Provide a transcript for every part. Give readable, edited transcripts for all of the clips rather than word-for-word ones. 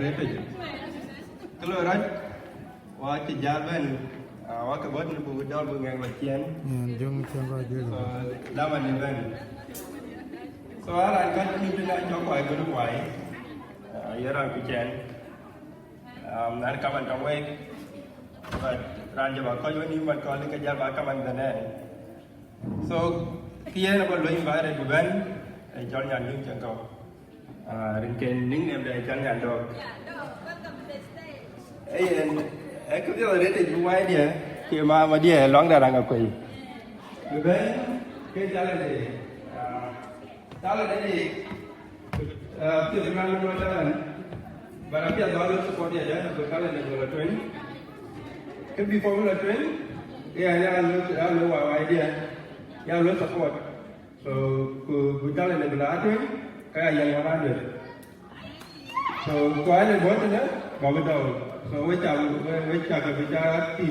rete je kalau rat wa ci jaben wa ka bot ni bu dal bu ngang la cien jong chen ba je da man ni ben so ala ka ni bila cho kwai bu kwai ya ra ki chen nan ka man trong wei và ran je ba ko yo ni man ko ni ka ja ba ka man da ne so kia nó còn luyện vài đây của bên cho nhà những chân cầu đừng kèn những em đây cho nhà đồ ấy cứ biết là đến thì quay đi khi mà đi loáng ra đang ở quỳ của bên cái giá là gì giá là cái gì tiêu tiền ăn luôn cho nên và đặc biệt đó là support gì đấy là cái là được là twin cái before là twin cái này là lưu vào idea yang lu support so ku jalan dengan betul kayak yang mana dia so ku ada buat ni bagus tau so wecah ke bicara ti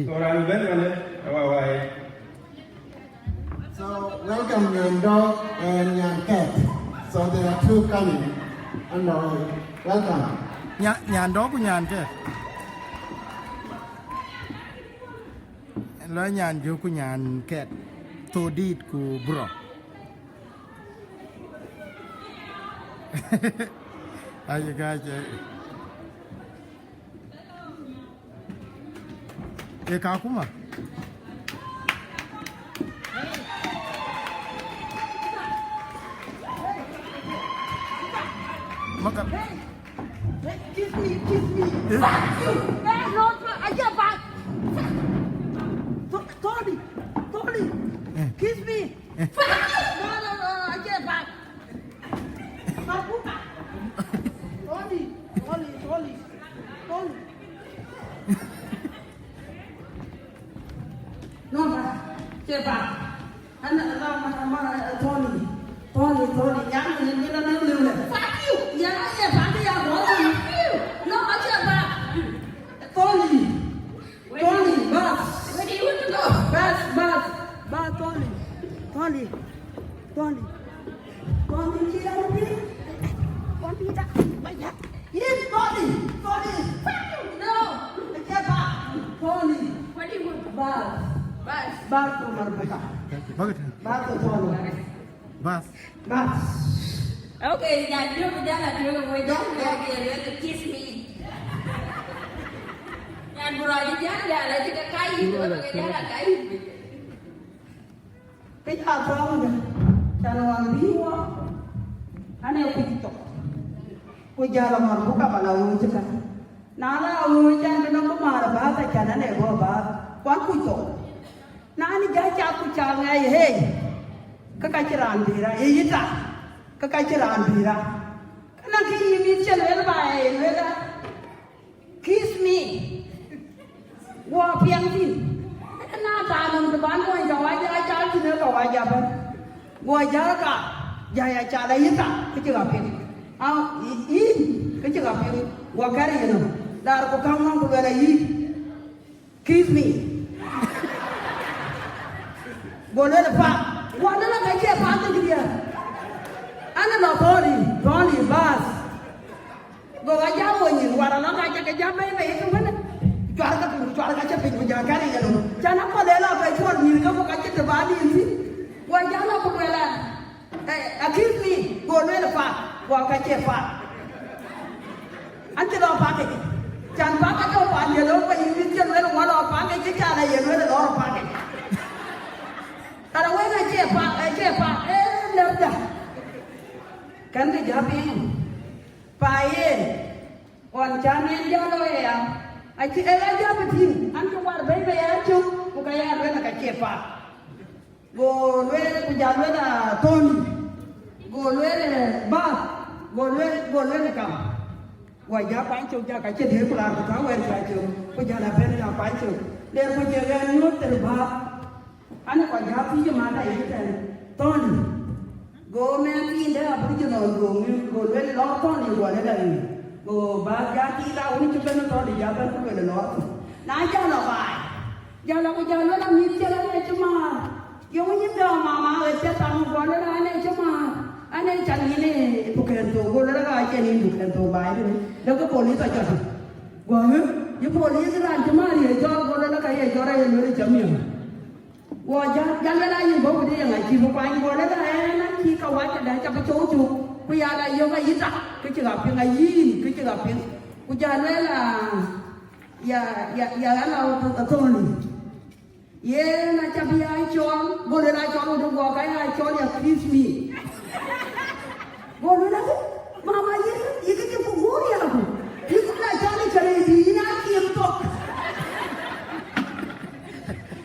orang ben mana awal So welcome Nyan Dog and Nyan Cat. So there are two coming. And welcome. Nyan Dog ku Nyan Cat. Lo Nyan Ju ku Nyan Cat. To dit ku bro. Ayo gaje. Ka kuma. Maka. Kiss me. Fuck you. No, I get back. Tony. Kiss me. No, I get back. Tony. No, get back. Anh Tony. Nhắn mình nó lưu này. Fuck you. Dạ nó get back đi à bỏ đi. No, I get back. Tony, boss. Where do you want to go? Boss, Tony. Chị đâu đi? Con đi ra. Mày nhá. Yes, Tony. Fuck you. No, I get back. Tony. Where do you want to go? Boss to Marbuka. Bagus. Boss to Tony. Bas. Okay, nhà trước đó là chưa quay đó kìa kiss me. Nhà vừa rồi giá ra lại cho cái cây nữa cái giá là cây. Cái thằng con này, thằng nó đi quá, anh em cũng chọc, bây giờ là mà cũng các bạn nào chứ kan, nào là ông chân nó có mà là bà ta chân anh em có bà, quá cũng chọc, nào anh giá chặt cũng chặt ngay hey, cái chỉ là anh đi ra, ấy chứ cái chỉ là anh đi ra, cái nào khi mình chân lên bài lên kiss me, qua piang tin. Na ta nung de ban ngoi ja wai ja cha chi ne ka wai ja ban ngoi ja ka ja cha la yi ta ke chi ga pe a ke chi ga pe wa ka ri no dar ko kam ngam ko la yi kiss me go le pa wa na la ka che pa ta ki ya ana no Tony bas go ga ja wo ni wa la ka cha ja mai mai ko na Cuaca kaca pin menjaga kari ya dong. Jangan apa dela apa cuar ni kamu kaca terbadi ini. Wah jangan apa bela. Accuse me. Boleh lepas. Wah kaca pak. Ante lo pakai. Jangan pakai kau pakai lo pakai ini jangan lo walau pakai kita ada yang lo pakai. Kalau weh kaca pak. Dah. Kan dia jawabin. Pakai. Orang jangan jauh ya. Ai chị ấy ra bên thìn ăn cho qua bên đây á chung một cái ăn là cái chè phạt gồ lên bây giờ lên là Tony gồ lên là ba gồ lên là cầm ngoài giá bán chung cho cái chè thế của làm tháo quen phải chung bây giờ là bên là bán chung để bây giờ ra nhốt từ ba anh ngoài giá phí cho mà này cái Tony gồ men pin đấy là bây giờ nó gồ lên lo Tony gồ lên là Go baga kita ini juga nak di jalan tu kena lot. Nah jalan apa? Jalan lah ni jalan cuma. Yang ini dah mama itu tamu boleh lah ni cuma. Ane cari ni bukan tu, boleh lah aja ni bukan tu baik ni. Đâu có police tại chỗ. Gua những police ra chấm mari cho gua nó cái cho ra nó chấm miệng. Gua jangan lagi bawa dia ngai ci bawa anh gua đó là ci kau ai để cho cái chỗ chu. Bây giờ là yêu cái gì ta? Cái trường hợp cái gì? Cái trường hợp cái. Bây giờ là ya là thôi. Ye na chabi ai chon, boleh lai chon untuk gua kai ai chon ya kiss me. Boleh lah. Mama ye ke gua ya aku. Dia nak cari cari di nak kiam tok.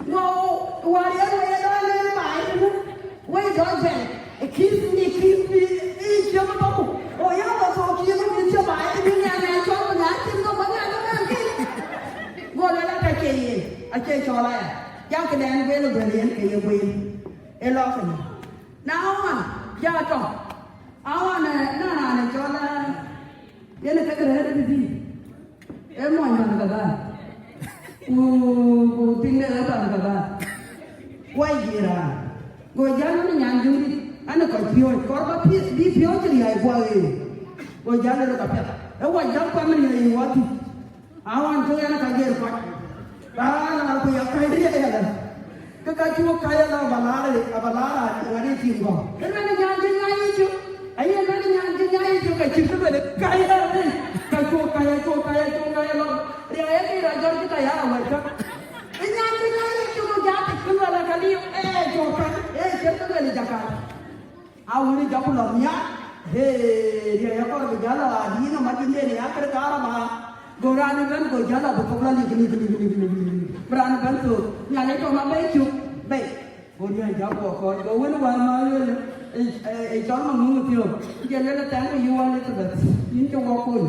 Mau warian le mai tu. Wei doi ben. Kiss me. Siapa tahu? Oh ya, kalau kiam ni siapa? Ini yang chon mana? Kiam mana? Boleh lah kaki chon lah. Yang kedai ni boleh berian kaya boleh, elok ni. Nah awan, jatuh. Awan na jualan. Dia nak kerja ada di sini. Emang yang kerja. Tinggal apa kerja? Wai gira. Gua jalan ni nyanjung ni. Anak kau pion, korban di pion jadi ayah gua. Gua jalan tu kapnya. Wai jalan kau mana yang waktu. Awan tu yang kerja erpat. Aku yang kaya dia ya. Kekacau kaya lah balala ngari tinggal. Kerana jangan jangan itu. Ayah mana jangan itu kacau tu balik kaya ni. Kacau kaya lah. Dia ayah ni raja kita ya macam. Jangan itu jatuh keluar kali. Jokan. Cerita balik Jakarta. Awak ni jauh lornya. Dia yang kau berjalan. Dia nak mati dia ni. Akhir karam Gorani kan go jala betul lagi gini. Berani kan tu. Yang itu nak baik. Goria jauh kau. Kau ni mana? Jangan mengutiu. Jangan le tengok yuan itu dah. Ini cuma kau.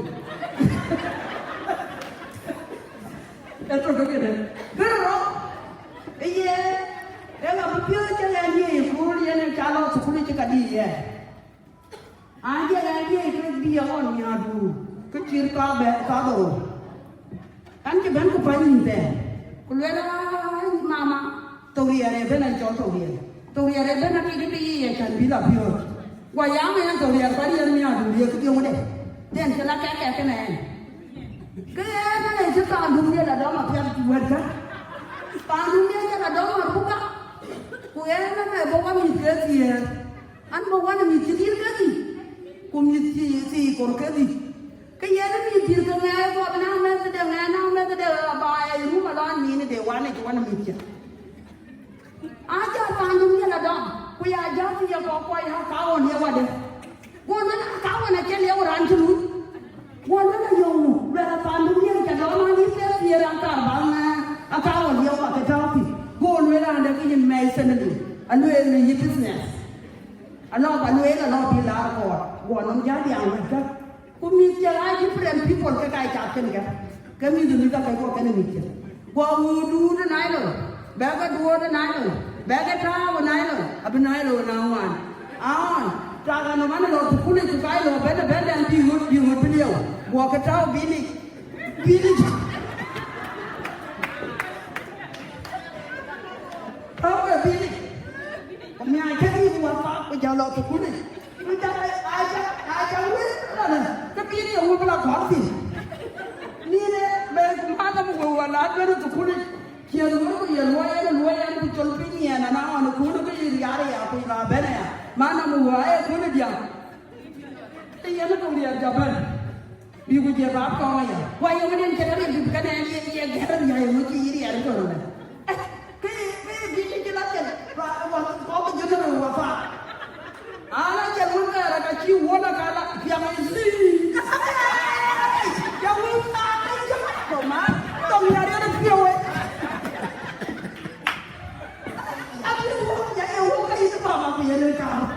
Itu kau Gero. Iya. Yang apa pun jalan ni. Kuliah ni kalau sekolah cakap dia. Aja itu dia orang ni aduh. Kecil kado, kan ceban kupanin teh. Kulera mama, toriare benar jauh toriare benar kiri ya kan bila biar. Wayang yang toriare toriare ni ada dia ketiung deh. Dan celaka kayak kena. Kena ni cerita dunia dah dah macam buat kan. Dunia dah dah buka. Kuena ni bawa mikir dia. An bawa ni mikir lagi. Kumisi korkedi. Kaya ni dia kenal buat nama sedang abai rumah lain ni dewan ni cuma mikir. Aja pandungnya lah dong. Kuya aja dia kau yang kawan dia wadah. Gua mana kawan aja dia orang culu. Gua mana yang berapa pandungnya jadi orang ni dia rantar bangna. Kawan dia buat ketahui. Gua mana ada kini mesin ni. Anu ni business. Anu bila kau. Gua nak jadi yang macam. Kami jalan different people kekai cakap kan. Kami dulu tak kau kena mikir. Gua dulu dah naik lo, bagai dua dah naik lo, bagai trawa naik lo, apa naik lo nawan. Trawa nama mana lo tu kulit tu kai lo, benda yang dihut beliau. Gua ketahu bilik. Apa bilik? Kami ajar ni buat apa? Jalan tu kulit. Kita ajar weh. Tapi ini yang kita lakukan. Ni le, macam gua nak tu kulit. Kia dulu dia luayan tu colpi ni, anak anak kulit tu dia apa yang benar ya. Mana luayan kulit dia. Dia nak dia jaban. Ibu dia bapa kau ya. Wah yang ni kita ni bukan dia geran dia yang mesti iri ada tu orang. Kaya bila kita lihat, kau tu jangan wafat. Anak jangan kara kacau wala kala yang ini. Yang ini jangan kau mat. Tong nyari ada piawai. Apa yang kau itu apa yang kau?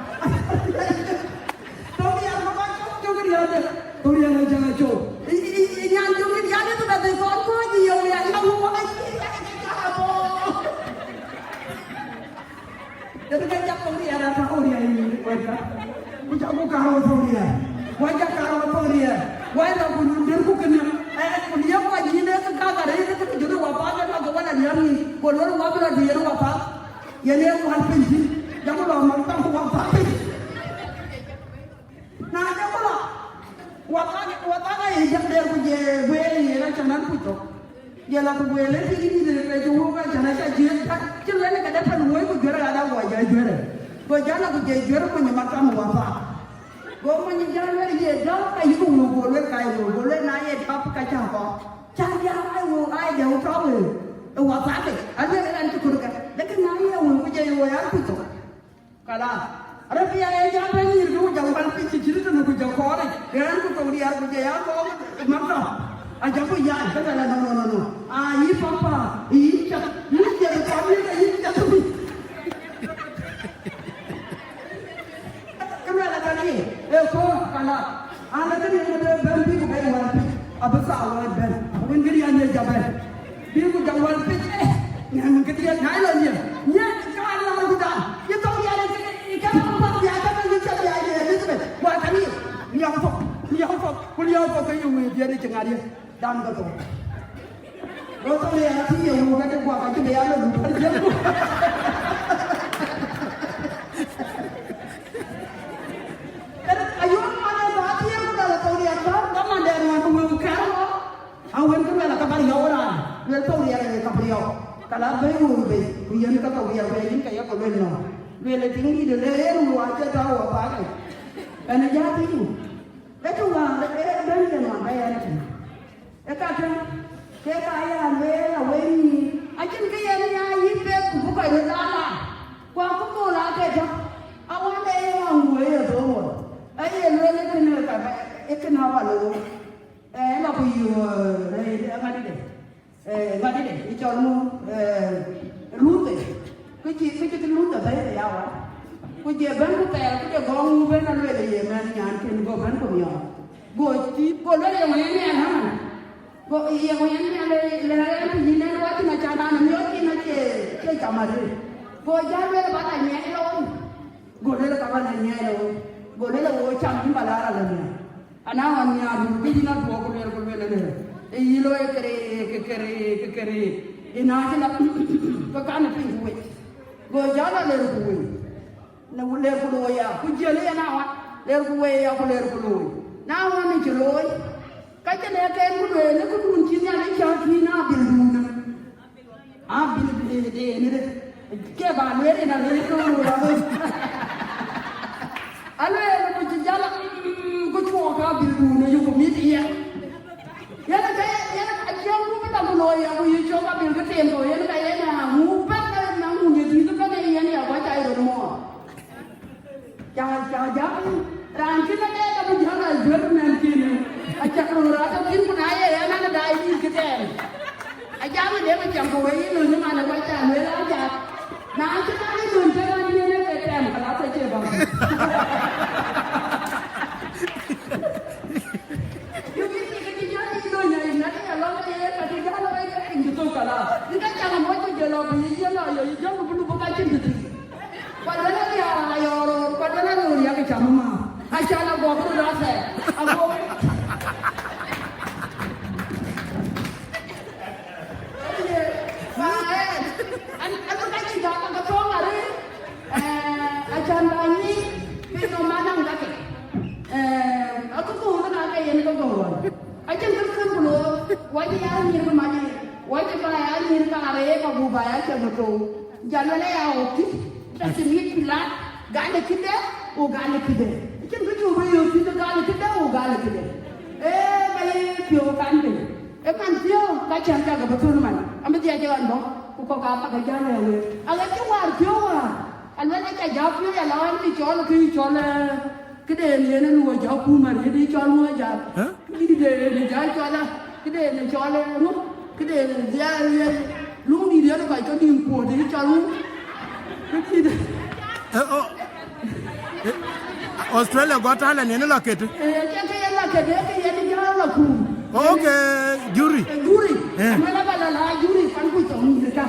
Tong yang apa kau dia ada. Tong yang jangan jauh. Ini yang jauh dia ada tu dah kau dia yang kau apa? Jadi kerja kau dia ada tahu dia ini wajah. Wajah aku karo tahu dia. Wajah karo tahu dia. Wajah aku dia aku kena. Dia wajah dia tu kagak ada dia tu jodoh wafat kan aku mana dia ni. Kalau wafat dia wafat. Ya dia aku harus pergi. Jangan lah mantap wafat. Nah, jangan lah. Wafat je wele ye la chanan puto ye la ko wele ti ni de ke jo ga chana cha je ta ti le ka da pan wo ko jora da wa ja jora ko jana ko je jora ko ni mata mo wa fa go mo ni jana le ye da ka yi ko go le ka yi go le na ye ta ka cha ko cha ya ai wo ai de wo pro le wa fa de a le an ti ko ka da ka na ye wo ko je wo ya puto kala Arabia ya jangan ni tu jangan balik ciri tu nak kerja kau ni, jangan tu kau dia kerja ya kau macam, aja kau ya, kita lah no, ini papa, ini cak, ini jadi kami ini cak tu, kami ada kali, kau kalau, anda tu yang ada bambi kau bayar bambi, apa sahaja bambi, mungkin dia hanya jabat, dia kau jangan bambi, yang ketika Thailand dia, dia kalau orang kita, dia tahu dia ada Kuliah kau kayu dia di tengah dia dan betul. Kau tahu yang hati yang bukan yang buat kayu dia ada bukan dia. Ayo mana hati yang bukan tahu dia apa? Kamu ada yang mampu bukan? Awan tu malah kabar orang. Dia tahu dia ada kabar. Kalau bayu dia ni kata dia bayu kayak kau beli no. Beli tinggi dia leher aja tahu apa kan? Karena jadi tu. Itu lah, dan jangan bayar itu. Kadang kita ayah ni, aja kaya ni ayah pek bukan ada lah. Kau aku lah kerja, awak ni yang buat tu. Ayah lu ni kena apa? Kenapa lu? Nak pergi mana ni? Mana ni? Ikan lute. Kau lute saya ya awak. Kau jaban kau tayar, kau jangan ngubah nak lele ye, mana yang kini kau ban kau ni. Kau lele yang mana ni kan? Kau yang mana ni lele tu jinak kau tu nak cakap nak nyok nak ke kamar ni. Kau jangan lele batai nyai lo. Kau lele kamar nyai lo. Kau lele kau cakap ni balara lele. Anak awaknya dulu jinak kau lele lele. Ilo kekere. Ina aja nak kau kan pergi kuat. Kau jangan lele kuat. Na ler kulo ya ku jele na wa ler ku we ya ku ler kulo na wa ni jelo ka je le ke ku le ku dun chi nya ni cha ki na bil dun bil de ni de ke ba le na le ku lo ra ale ku ji jala ku chu ka bil dun yu ku mi ti ya ya na ajang ku ta ku lo ya ku yu chu ka bil ka tem to ya na ya na mu pa na mu ni ti ka ne ya ni wa chai ro mo jangan ranci na deh tapi jangan jual nanti ni acak lurah tu mungkin pun ayah ya mana dah ini kita aja dia macam kau ini lu mana baca lu aja nah acak ni lu jangan dia ni kita kalau apa je bang jadi kita jadi lu ni nanti kalau dia kata jangan lagi itu kalau kita jangan mau jual beli jangan jangan perlu buka cinta padahal dia ayor, padahal dia ke cama, asyik gua perlu rasa, aku. Aku kan tidak akan ketong hari, ajan lagi, pintu mana enggak ke? Aku pun nak ke yang kau kawan. Ajan terus dulu, wajib yang ni kemana? Wajib bayar ni kare, kau bayar macam tu. Jangan leh awak. Tasmit pilat, gale kita, gale kita. Ikan kecil bayu kita gale kita, gale kita. Bayi pio kan deh. Kan pio kacang jaga betul mana. Ambil dia jalan dong. Kau apa kerja ni? Alat tu war pio ah. Alat ni kerja pio ya lawan ni jual kita ni ni lu jual kumar ni jual lu aja. Ni dia jual kita ni jual lu kita dia lu ni dia tu kau ikut ni import dia jual lu. Australia got Thailand ni lah ket. Okay, juri. Mana bala juri kan ku tahu mereka.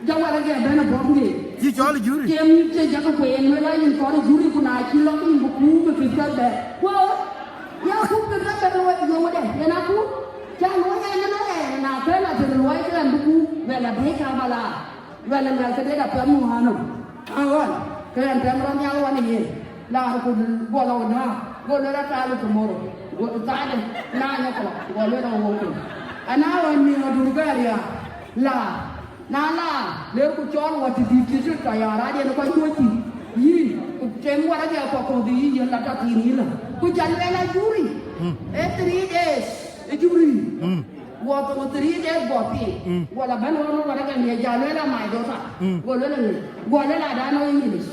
Jawab lagi ada na bom ni. Ji jual juri. Kem je jaga ku yang mana yang kau juri pun nak kilo ni buku berfikir dah. Wah, ya aku berfikir dah yang mana? Yang aku jangan yang mana? Nak kena terluai dalam buku. Bela baik bala. Bela bela kedai dapat muhanu. Awan, kalian pemeran yang awan ini, lah aku bolong na, bolong rata alu kemoro. tade na nya ko go le do wo ko ana wa mi durgaria la na la le ku chol wa ti ti ta ya ra de ko ko ti yi tem wa ra de ko di yi la ta ti ni la ku jan le la juri e 3 days e juri wo ko 3 days go pi wo la ban wo wa ra ga ni ja le la mai do ta go le la da no english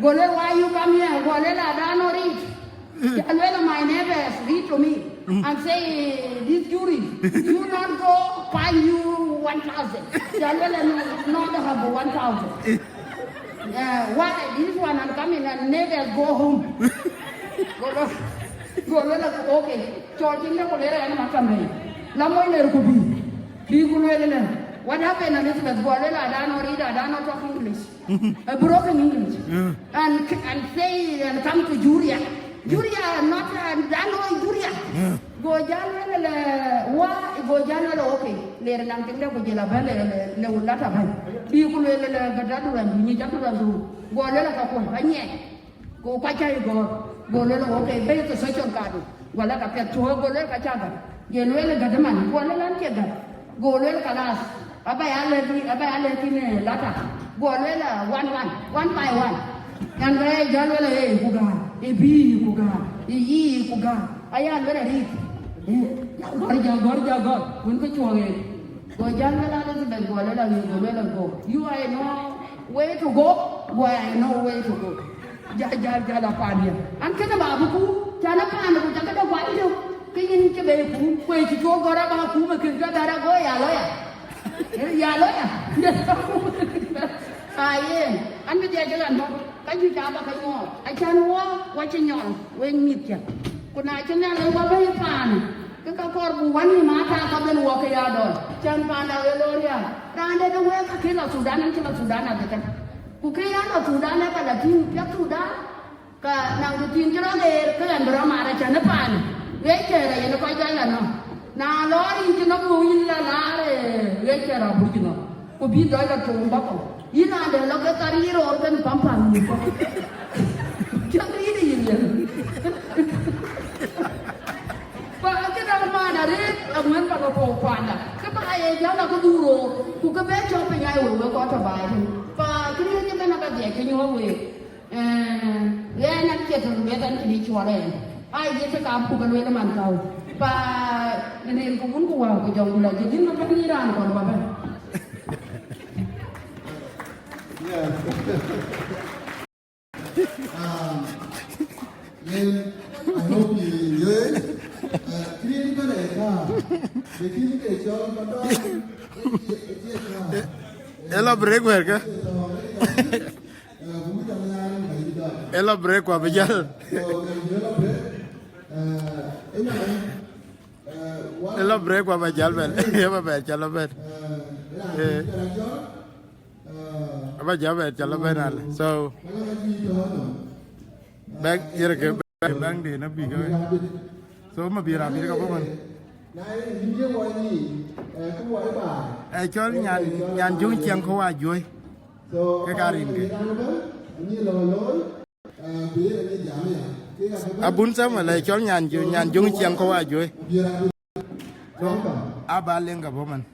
go le why you come here go le la da no read well, my neighbors read to me and say, this jury, you not go fine you 1,000. Not have 1,000. Why this one I'm coming and neighbors go home. Go okay. Charging the colera and Makamay. Lamoy could be. What happened, Elizabeth? Golela, I don't read, I don't talk English. A broken English. And say and come to Juria. Juria, not Dano, Juria. Go Janela, go Janela, okay. Later, I'm thinking of Jelabella, Leulata. People will Gadadu and Nijatu. Go Lela Kapo, and yet. Go Pachai, go Lela, okay, base the social card. Well, like a pet to her, go Lela Chaga. Yeluela Gadaman, go Lela Chaga. Go Lela Kalas. Abayaletin Lata. Go Lela 1 by 1. And I Janela Buga. E B kuga, e E kuga, ayan very rich. Gorja, when could you away? Go Janela Elizabeth, go. You are no way to go, why I know way to go. Jala Padia. And Kanababu, Jalapan, who took a while, King Quebec, where to go Gorabaku, Kizagara Goya, lawyer. I am. And the Jalan. Cái gì cha ba cái ngõ, ai cha nó quay trên nhọn, quên nhịp chả, còn ai trên nhà lấy qua bên phàn, cái con bù bánh thì má cha có bên uống cái gì đó, chân phàn nào lên rồi, ra đây đâu quên cái là Sudan, cái là Sudan nào vậy, cụ cái là Sudan này phải là team biết Sudan, cái nào được team cho nó về, cái lần đó mà là chân nó phàn, ghế chơi là nó quay ra là nó, nào đó đi cho nó vui là ghế chơi là vui cho nó, cụ biết đó là trốn bắc không. Ini ada logo karir organ pampang ni. Jangan ini ya. Pak kita mana deh? Aman pak kau panda. Kepala jalan aku dulu. Kuka beca pengai ulu kau terbaik. Pak kita ni mana kat dia kenyawa. Ya nak kita betan kini cuaran. Ai dia cakap aku kan wena mantau. Pak ini aku pun kuah aku jauh lagi. Jadi nak pengiran kau apa? Yes. I hope you enjoy it. Create the Ela break werke. Ela break wa bejal. Ela break wa bejal ben. Ya ba bejal ben. Apa jawab jalan benar. So back here ke bang di nabi ke. So ma biar ambil kau pun. Chol nyan jung chiang kau ajuy. Ke karin ke. Abun sama lah chol nyan jung chiang kau ajuy. So abaleng kau pun.